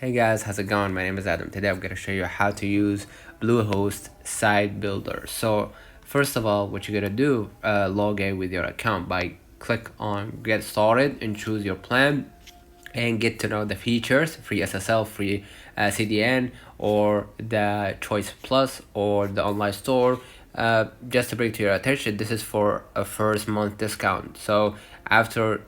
Hey guys, how's it going? My name is Adam. Today I'm going to show you how to use Bluehost Site Builder. So first of all, what you're going to do, log in with your account by click on Get Started and choose your plan and get to know the features, free SSL, free CDN, or the Choice Plus, or the online store. Just to bring to your attention, this is for a first month discount. So after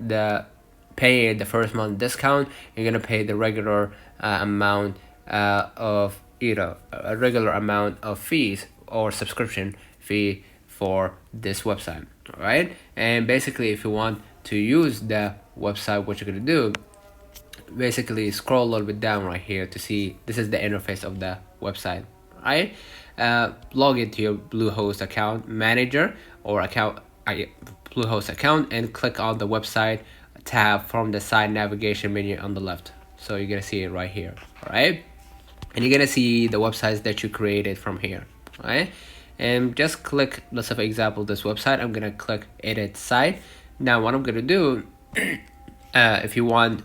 paying the first month discount, you're gonna pay the regular amount of a regular amount of fees or subscription fee for this website. All right, and basically, if you want to use the website, what you're gonna do, basically scroll a little bit down right here to see this is the interface of the website. Right, log into your Bluehost account manager or Bluehost account and click on the website tab from the side navigation menu on the left. So you're gonna see it right here. All right, and you're gonna see the websites that you created from here. All right, and just click, let's say for example this website, I'm gonna click edit site. Now what I'm gonna do, if you want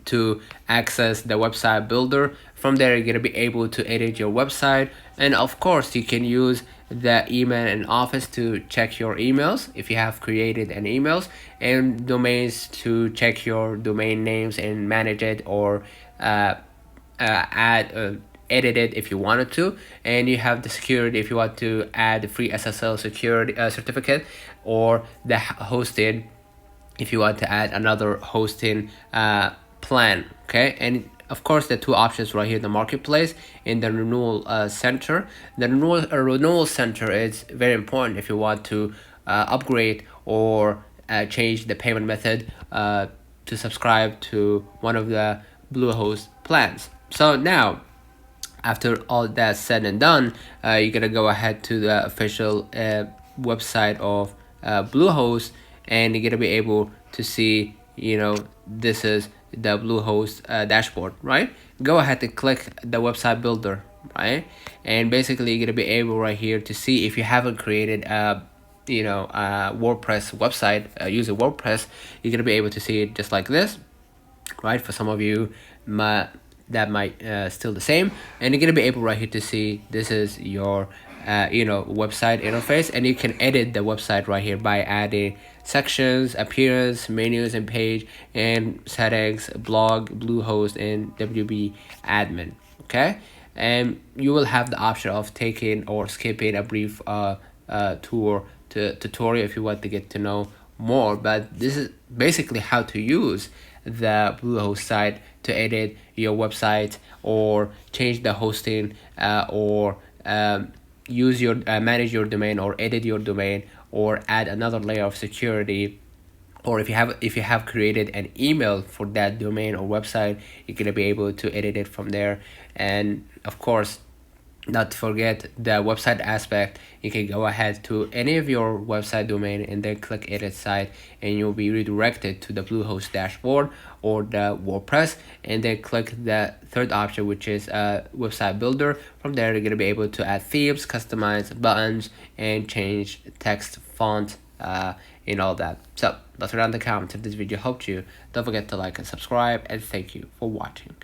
to access the website builder, from there you're gonna be able to edit your website, and of course you can use the email and office to check your emails if you have created an emails, and domains to check your domain names and manage it, or edit it if you wanted to. And you have the security if you want to add the free SSL security certificate, or the hosting if you want to add another hosting plan. Okay, and of course the two options right here, the marketplace and the renewal center. The renewal center is very important if you want to upgrade or change the payment method to subscribe to one of the Bluehost plans. So now, after all that said and done, you're gonna go ahead to the official website of Bluehost, and you're gonna be able to see, this is the Bluehost dashboard. Right, go ahead and click the website builder. Right, and basically you're gonna be able right here to see if you haven't created a WordPress website using WordPress. You're gonna be able to see it just like this. Right, for some of you that might still the same, and you're gonna be able right here to see this is your website interface, and you can edit the website right here by adding sections, appearance, menus and page, and settings, blog, Bluehost, and WB admin. Okay, and you will have the option of taking or skipping a brief tutorial if you want to get to know more, but this is basically how to use the Bluehost site to edit your website, or change the hosting, or use your manage your domain, or edit your domain, or add another layer of security, or if you have created an email for that domain or website, you're gonna be able to edit it from there. And of course, not to forget the website aspect, you can go ahead to any of your website domain and then click edit site, and you'll be redirected to the Bluehost dashboard or the WordPress, and then click the third option, which is website builder. From there you're going to be able to add themes, customize buttons, and change text font and all that. So that's around the comments. If this video helped you, don't forget to like and subscribe, and thank you for watching.